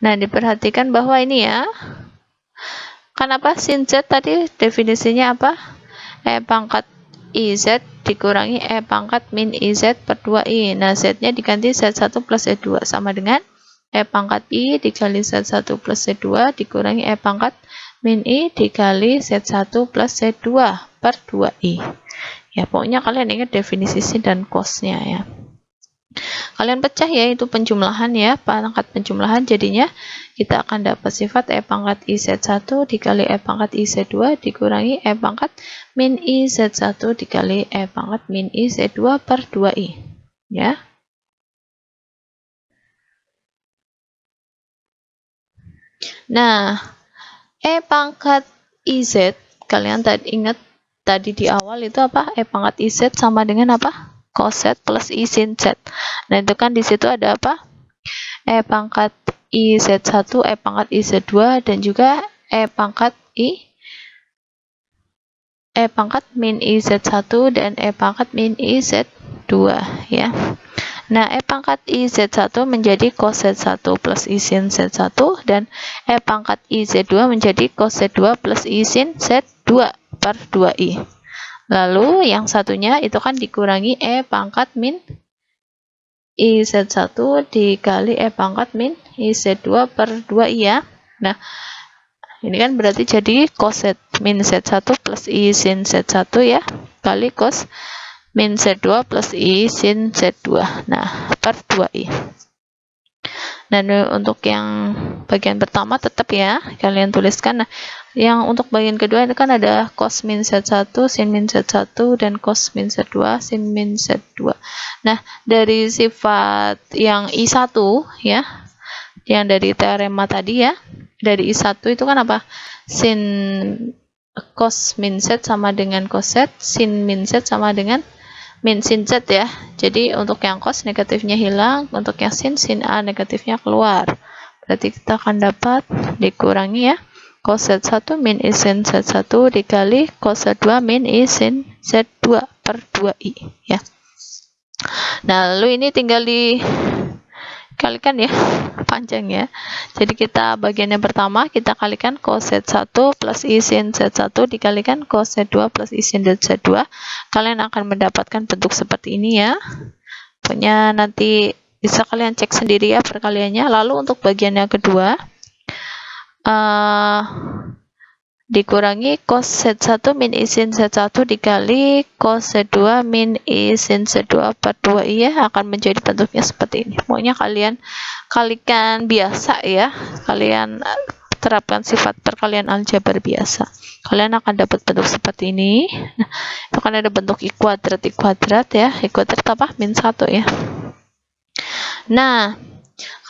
Nah, diperhatikan bahwa ini ya, kenapa sin Z tadi definisinya apa? E pangkat IZ dikurangi E pangkat min IZ per 2I. Nah, Z-nya diganti Z1 plus Z2 sama dengan E pangkat I dikali Z1 plus Z2 dikurangi E pangkat min I dikali Z1 plus Z2 per 2I. Ya, pokoknya kalian ingat definisi sin dan cos-nya ya. Kalian pecah ya, itu penjumlahan ya, pangkat penjumlahan, jadinya kita akan dapat sifat E pangkat IZ1 dikali E pangkat IZ2 dikurangi E pangkat min IZ1 dikali E pangkat min IZ2 per 2I ya. Nah, E pangkat IZ, kalian tadi ingat tadi di awal itu apa? E pangkat IZ sama dengan apa? Cos Z plus I sin Z. Nah, itu kan di situ ada apa? E pangkat IZ1, E pangkat IZ2 dan juga E pangkat min IZ1 dan E pangkat min IZ2 ya. Nah, E pangkat IZ1 menjadi cos Z1 plus I sin Z1 dan E pangkat IZ2 menjadi cos Z2 plus I sin Z2 per 2I. Lalu yang satunya itu kan dikurangi E pangkat min IZ1 dikali E pangkat min IZ2 per 2I ya. Nah, ini kan berarti jadi cos Z min Z1 plus I sin Z1 ya, kali cos min Z2 plus I sin Z2. Nah, per 2I. Dan untuk yang bagian pertama tetap ya, kalian tuliskan. Nah, yang untuk bagian kedua itu kan ada cos min Z1, sin min Z1, dan cos min Z2, sin min Z2. Nah, dari sifat yang I1 ya, yang dari teorema tadi ya, dari I1 itu kan apa? Sin cos min Z sama dengan cos Z, sin min Z sama dengan min sin Z ya. Jadi untuk yang cos negatifnya hilang, untuk yang sin A negatifnya keluar. Berarti kita akan dapat dikurangi ya, cos Z1 min I sin Z1 dikali cos Z2 min I sin Z2 per 2I ya. Nah, lalu ini tinggal dikalikan ya, panjang ya. Jadi kita bagian yang pertama kita kalikan cos Z1 plus I sin Z1 dikalikan cos Z2 plus I sin Z2. Kalian akan mendapatkan bentuk seperti ini ya. Pokoknya nanti bisa kalian cek sendiri ya perkaliannya. Lalu untuk bagian yang kedua, dikurangi cos Z1 min I sin Z1 dikali cos Z2 min I sin Z2 per 2I ya, akan menjadi bentuknya seperti ini. Pokoknya kalian kalikan biasa ya, kalian terapkan sifat perkalian aljabar biasa, kalian akan dapat bentuk seperti ini. Nah, itu kan ada bentuk I kuadrat ya, I kuadrat apa? Min 1 ya. Nah,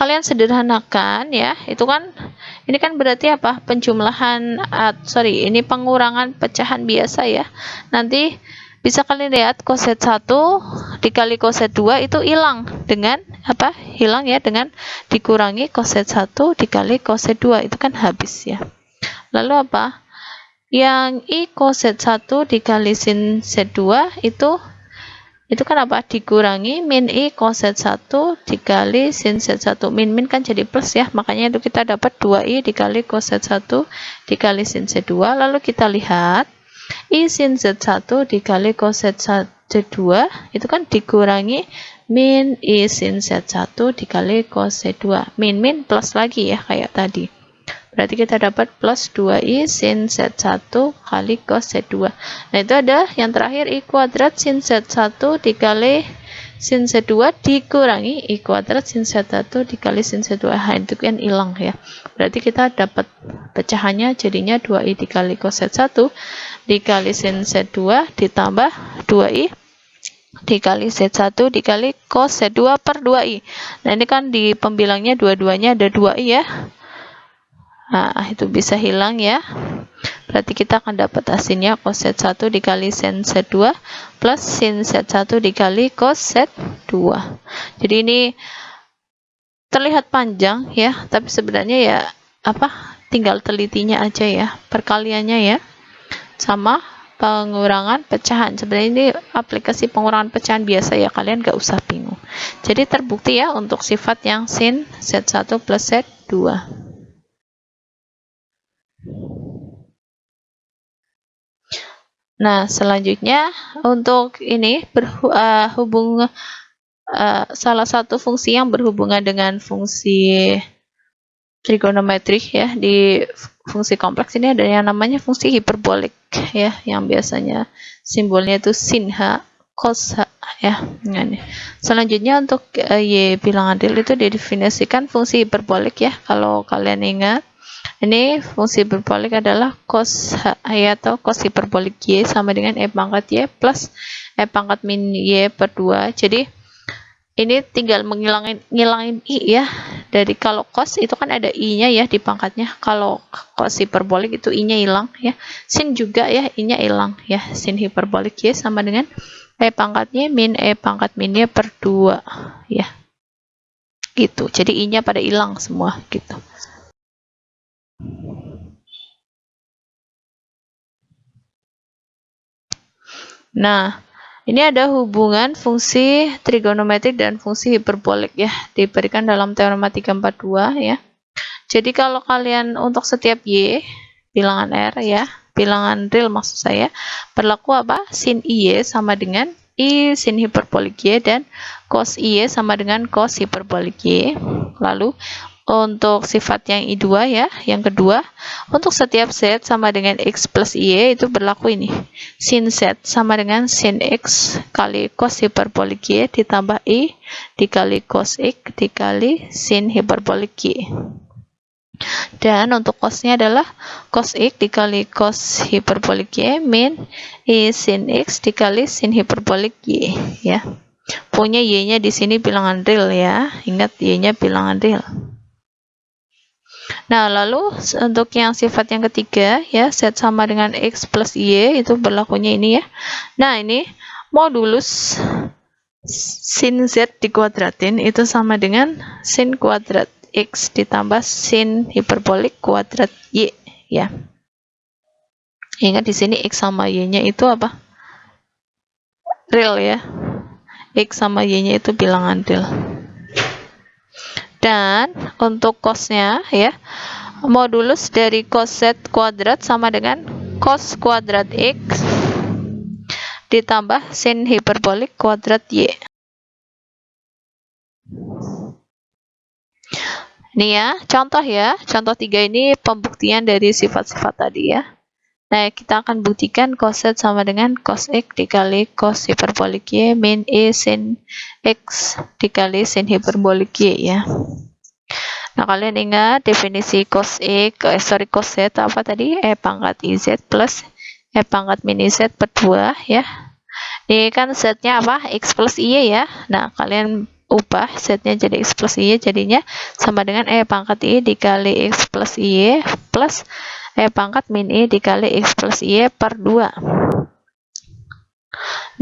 kalian sederhanakan ya, itu kan ini kan berarti apa? Penjumlahan, ini pengurangan pecahan biasa ya. Nanti bisa kalian lihat cos Z1 dikali cos Z2 itu hilang dengan apa? Hilang ya dengan dikurangi cos Z1 dikali cos Z2, itu kan habis ya. Lalu apa? Yang I cos Z1 dikali sin Z2 itu kan apa? Dikurangi min I cos Z1 dikali sin Z1. Min kan jadi plus ya, makanya itu kita dapat 2I dikali cos Z1 dikali sin Z2. Lalu kita lihat I sin Z1 dikali cos Z2 itu kan dikurangi min I sin Z1 dikali cos Z2. Min plus lagi ya kayak tadi. Berarti kita dapat plus 2I sin Z1 kali cos Z2. Nah, itu ada yang terakhir I kuadrat sin Z1 dikali sin Z2 dikurangi I kuadrat sin Z1 dikali sin Z2. Nah, itu kan hilang ya. Berarti kita dapat pecahannya jadinya 2I dikali cos Z1 dikali sin Z2 ditambah 2I dikali Z1 dikali cos Z2 per 2I. Nah, ini kan di pembilangnya dua-duanya ada 2I ya. Nah, itu bisa hilang ya. Berarti kita akan dapat hasilnya cos Z1 dikali sin Z2 plus sin Z1 dikali cos Z2. Jadi ini terlihat panjang ya, tapi sebenarnya ya tinggal telitinya aja ya, perkaliannya ya, sama pengurangan pecahan. Sebenarnya ini aplikasi pengurangan pecahan biasa ya, kalian gak usah bingung. Jadi terbukti ya untuk sifat yang sin Z1 plus Z2. Nah, selanjutnya untuk ini salah satu fungsi yang berhubungan dengan fungsi trigonometrik ya, di fungsi kompleks ini ada yang namanya fungsi hiperbolik ya, yang biasanya simbolnya itu sin H cos H ya. Nah, ini. Selanjutnya untuk Y bilangan real itu didefinisikan fungsi hiperbolik ya. Kalau kalian ingat, ini fungsi hiperbolik adalah cos H ya, atau cos hiperbolik Y sama dengan E pangkat Y plus E pangkat min Y per 2. Jadi ini tinggal ngilangin I ya. Dari kalau cos itu kan ada I-nya ya di pangkatnya. Kalau cos hiperbolik itu I-nya hilang ya. Sin juga ya, I-nya hilang ya. Sin hiperbolik Y sama dengan E pangkat Y min E pangkat min Y per 2 ya. Gitu. Jadi I-nya pada hilang semua gitu. Nah, ini ada hubungan fungsi trigonometrik dan fungsi hiperbolik ya, diberikan dalam teorema 342 ya. Jadi kalau kalian untuk setiap Y, bilangan R ya, bilangan real maksud saya, berlaku apa? Sin IY sama dengan I sin hiperbolik Y dan cos IY sama dengan cos hiperbolik Y. Lalu untuk sifat yang I2 ya, yang kedua, untuk setiap Z sama dengan X plus Y itu berlaku ini. Sin Z sama dengan sin X kali cos hiperbolik Y ditambah I dikali cos X dikali sin hiperbolik Y. Dan untuk cosnya adalah cos X dikali cos hiperbolik Y min I sin X dikali sin hiperbolik Y ya. Punya Y-nya di sini bilangan real ya. Ingat Y-nya bilangan real. Nah, lalu untuk yang sifat yang ketiga ya, Z sama dengan X plus Y itu berlakunya ini ya. Nah, ini modulus sin Z dikuadratin itu sama dengan sin kuadrat X ditambah sin hiperbolik kuadrat Y ya. Ingat di sini X sama Y-nya itu apa? Real ya. X sama Y-nya itu bilangan real. Dan untuk cosnya ya, modulus dari cos Z kuadrat sama dengan cos kuadrat X ditambah sin hiperbolik kuadrat Y. Nih ya, contoh 3 ini pembuktian dari sifat-sifat tadi ya. Nah, kita akan buktikan cos Z sama dengan cos X dikali cos hiperbolik Y min E sin X dikali sin hiperbolik Y ya. Nah, kalian ingat definisi cos Z apa tadi? E pangkat IZ plus E pangkat min IZ per 2 ya. Ini kan Z-nya apa? X plus Y ya. Nah, kalian ubah Z-nya jadi X plus Y, jadinya sama dengan E pangkat Y dikali X plus Y plus E pangkat min Y dikali X plus Y per 2.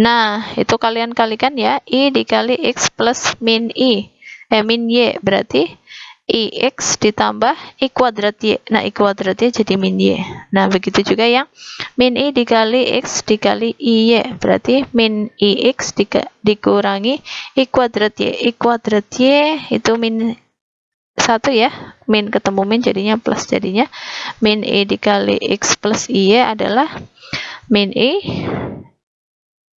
Nah, itu kalian kalikan ya, I dikali X plus min Y. Min Y berarti IX ditambah I kuadrat Y. Nah, I kuadrat Y jadi min Y. Nah, begitu juga yang min I dikali X dikali IY. Berarti min IX dikurangi I kuadrat Y. I kuadrat Y itu min 1 ya. Min ketemu min jadinya plus. Jadinya min I dikali X plus IY adalah min I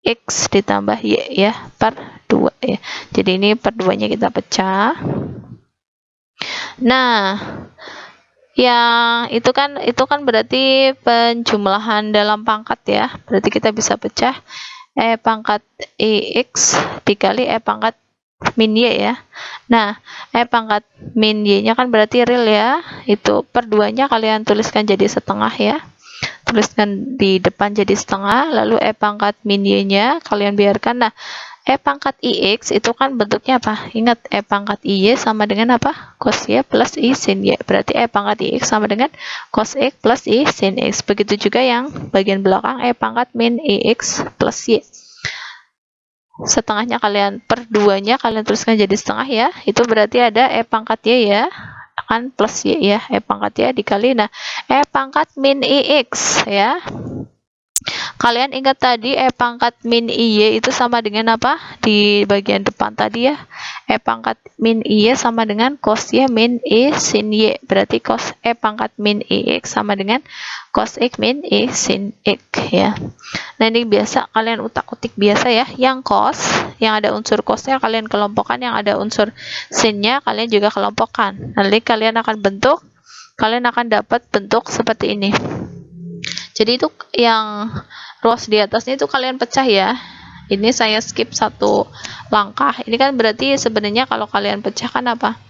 X ditambah Y ya per 2 ya. Jadi ini per 2-nya kita pecah. Nah, yang itu kan berarti penjumlahan dalam pangkat ya. Berarti kita bisa pecah E pangkat IX dikali E pangkat min Y ya. Nah, E pangkat min Y-nya kan berarti real ya. Itu per 2-nya kalian tuliskan jadi setengah ya. Tuliskan di depan jadi setengah, lalu E pangkat min Y-nya kalian biarkan. Nah, E pangkat IX itu kan bentuknya apa? Ingat, E pangkat IY sama dengan apa? Cos Y plus I sin Y. Berarti E pangkat IX sama dengan cos X plus I sin X. Begitu juga yang bagian belakang E pangkat min IX plus Y. Setengahnya kalian per 2-nya kalian tuliskan jadi setengah ya. Itu berarti ada E pangkat Y ya. Kan plus Y ya. E pangkat Y dikali. Nah, E pangkat min IX ya. Kalian ingat tadi E pangkat min IY itu sama dengan apa? Di bagian depan tadi ya. E pangkat min IY sama dengan cos Y min I sin Y. Berarti cos E pangkat min IX sama dengan cos X min I sin X ya. Nah, ini biasa kalian utak-utik biasa ya. Yang cos, yang ada unsur cosnya kalian kelompokkan, yang ada unsur sinnya kalian juga kelompokkan. Nanti kalian akan dapat bentuk seperti ini. Jadi itu yang ruas di atasnya itu kalian pecah ya. Ini saya skip satu langkah. Ini kan berarti sebenarnya kalau kalian pecahkan apa?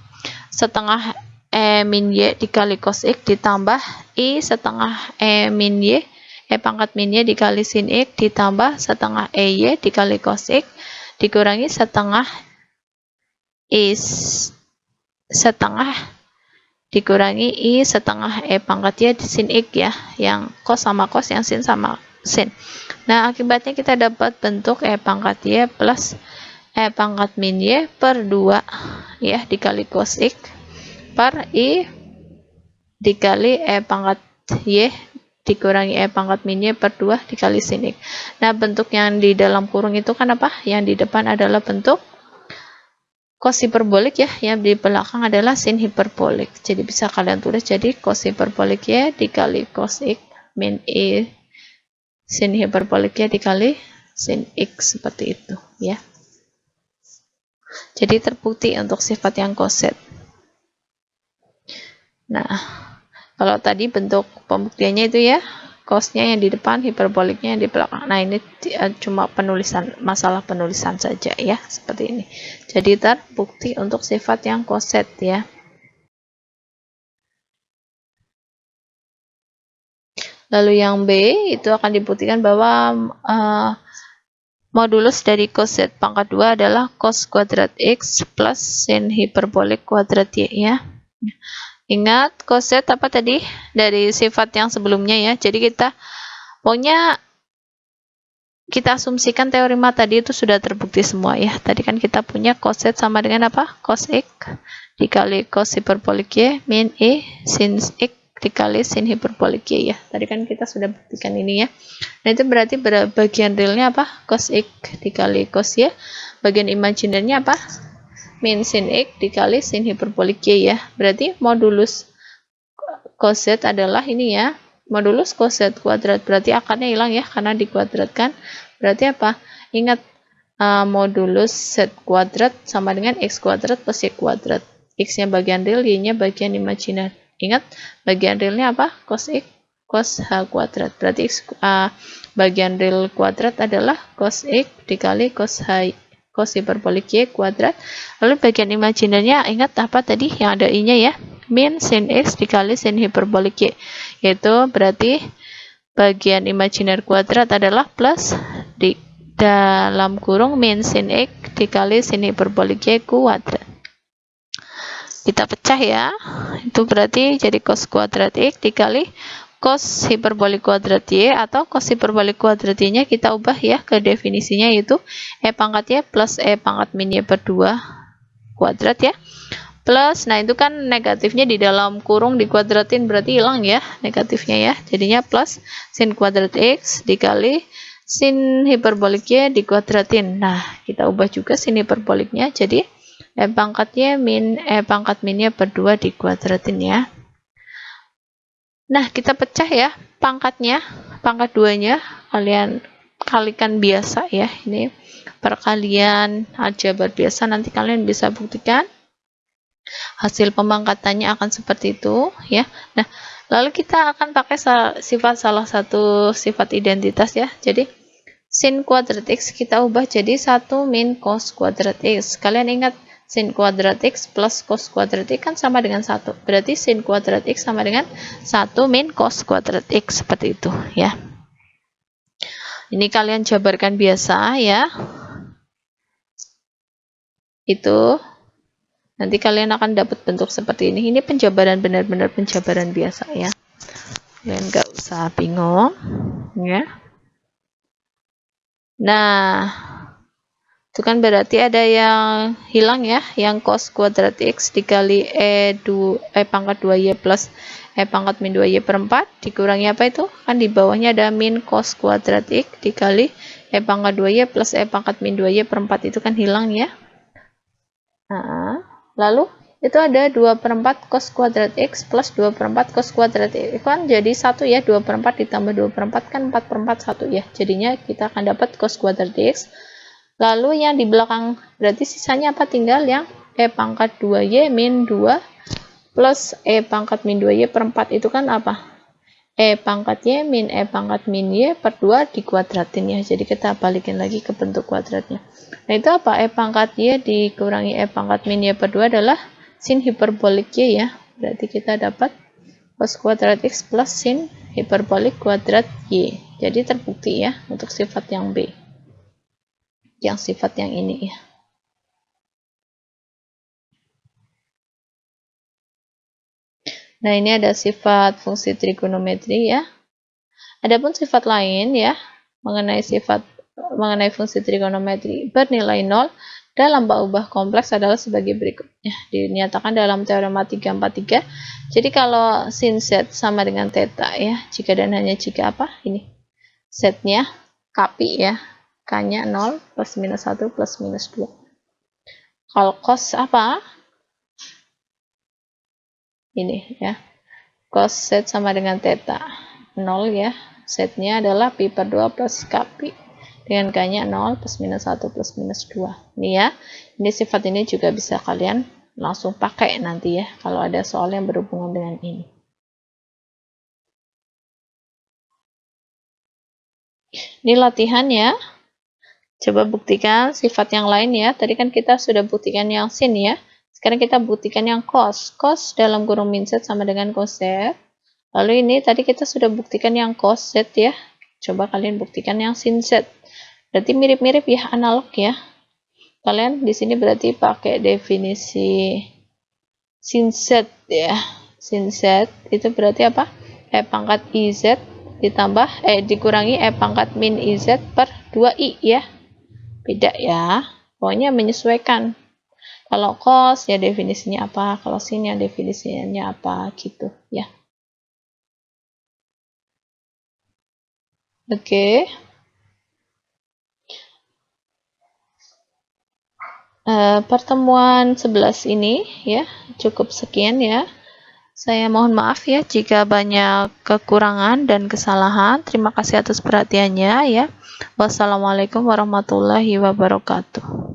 Setengah E min Y dikali cos X ditambah I setengah E min Y, E pangkat min Y dikali sin X ditambah setengah EY dikali cos X dikurangi setengah I setengah dikurangi I setengah E pangkat Y di sin X ya, yang cos sama cos, yang sin sama sin. Nah, akibatnya kita dapat bentuk E pangkat Y plus E pangkat min Y per 2 ya, dikali cos X per I dikali E pangkat Y dikurangi E pangkat min Y per 2 dikali sin X. Nah, bentuk yang di dalam kurung itu kan apa? Yang di depan adalah bentuk cos hiperbolik ya, yang di belakang adalah sin hiperbolik. Jadi bisa kalian tulis jadi cos hiperbolik Y dikali cos X min I sin hiperbolik Y dikali sin X, seperti itu ya. Jadi terbukti untuk sifat yang cos Z. Nah, kalau tadi bentuk pembuktiannya itu ya, cosnya yang di depan, hiperboliknya yang di belakang. Nah, ini cuma masalah penulisan saja ya, seperti ini. Jadi terbukti untuk sifat yang cos Z ya. Lalu yang B itu akan dibuktikan bahwa modulus dari cos Z pangkat 2 adalah cos kuadrat X plus sin hiperbolik kuadrat Y ya. Ingat cos Z apa tadi? Dari sifat yang sebelumnya ya. Jadi kita pokoknya kita asumsikan teorema tadi itu sudah terbukti semua ya. Tadi kan kita punya cos Z sama dengan apa? Cos X dikali cos hiperbolik Y min E sin X dikali sin hiperbolik Y ya. Tadi kan kita sudah buktikan ini ya. Nah, itu berarti bagian realnya apa? Cos X dikali cos Y. Bagian imajinernya apa? Min sin X dikali sin hiperbolik Y ya. Berarti modulus cos Z adalah ini ya. Modulus cos Z kuadrat. Berarti akarnya hilang ya, karena dikuadratkan. Berarti apa? Ingat, modulus Z kuadrat sama dengan X kuadrat plus Y kuadrat. X-nya bagian real, Y-nya bagian imajiner. Ingat, bagian realnya apa? Cos X, cos H kuadrat. Berarti bagian real kuadrat adalah cos X dikali cos H, cos hiperbolik Y kuadrat. Lalu bagian imajinernya, ingat apa tadi yang ada I-nya ya? Min sin X dikali sin hiperbolik Y. Yaitu berarti bagian imajiner kuadrat adalah plus di dalam kurung min sin X dikali sin hiperbolik Y kuadrat. Kita pecah ya, itu berarti jadi cos kuadrat X dikali cos hiperbolik kuadrat Y, atau cos hiperbolik kuadrat Y nya kita ubah ya ke definisinya, yaitu E pangkat Y plus E pangkat min Y per 2 kuadrat ya, plus, nah itu kan negatifnya di dalam kurung dikuadratin, berarti hilang ya negatifnya ya, jadinya plus sin kuadrat X dikali sin hiperbolik Y dikuadratin. Nah, kita ubah juga sin hiperboliknya jadi E pangkat Y min E pangkat min Y per 2 dikuadratin ya. Nah, kita pecah ya pangkatnya, pangkat 2-nya kalian kalikan biasa ya, ini perkalian aljabar biasa, nanti kalian bisa buktikan hasil pemangkatannya akan seperti itu ya. Nah, lalu kita akan pakai salah satu sifat identitas ya. Jadi sin kuadrat X kita ubah jadi 1 min cos kuadrat X. Kalian ingat sin kuadrat X plus cos kuadrat X kan sama dengan 1. Berarti sin kuadrat X sama dengan 1 min cos kuadrat X, seperti itu ya. Ini kalian jabarkan biasa ya. Itu nanti kalian akan dapat bentuk seperti ini. Ini penjabaran, benar-benar penjabaran biasa ya. Kalian nggak usah bingung ya. Nah, itu kan berarti ada yang hilang ya, yang cos kuadrat X dikali E pangkat 2Y plus E pangkat min 2Y per 4 dikurangi apa itu? Kan di bawahnya ada min cos kuadrat X dikali E pangkat 2Y plus E pangkat min 2Y per 4, itu kan hilang ya. Nah, lalu itu ada 2 per 4 cos kuadrat X plus 2 per 4 cos kuadrat X, kan jadi 1 ya, 2 per 4 ditambah 2 per 4 kan 4 per 4 1 ya, jadinya kita akan dapat cos kuadrat X. Lalu yang di belakang berarti sisanya apa? Tinggal yang E pangkat 2Y min 2 plus E pangkat min 2Y per 4, itu kan apa? E pangkat Y min E pangkat min Y per 2 dikuadratin ya, jadi kita balikin lagi ke bentuk kuadratnya. Nah, itu apa? E pangkat Y dikurangi E pangkat min Y per 2 adalah sin hiperbolik Y ya, berarti kita dapat cos kuadrat X plus sin hiperbolik kuadrat Y. Jadi terbukti ya untuk sifat yang B, yang sifat yang ini ya. Nah, ini ada sifat fungsi trigonometri ya. Adapun sifat lain ya mengenai fungsi trigonometri bernilai 0 dalam ubah kompleks adalah sebagai berikut ya, dinyatakan dalam teorema 343. Jadi kalau sin z sama dengan theta ya, jika dan hanya jika apa? Ini z-nya kapi ya, k-nya 0 plus minus 1 plus minus 2. Kalau cos apa? Ini ya, cos z sama dengan theta 0 ya, z-nya adalah pi per 2 plus kapi dengan k-nya 0 plus minus 1 plus minus 2. Ini ya, ini sifat ini juga bisa kalian langsung pakai nanti ya, kalau ada soal yang berhubungan dengan ini. Ini latihan ya. Coba buktikan sifat yang lain ya. Tadi kan kita sudah buktikan yang sin ya. Sekarang kita buktikan yang cos. Cos dalam kurung min z sama dengan cos z. Lalu ini tadi kita sudah buktikan yang cos z ya. Coba kalian buktikan yang sin z. Berarti mirip-mirip ya, analog ya. Kalian di sini berarti pakai definisi sin z ya. Sin z itu berarti apa? E pangkat iz ditambah dikurangi E pangkat min iz per 2i ya. Beda ya. Pokoknya menyesuaikan. Kalau cos ya definisinya apa, kalau sin ya definisinya apa gitu ya. Oke. Pertemuan 11 ini ya cukup sekian ya. Saya mohon maaf ya jika banyak kekurangan dan kesalahan. Terima kasih atas perhatiannya ya. Wassalamualaikum warahmatullahi wabarakatuh.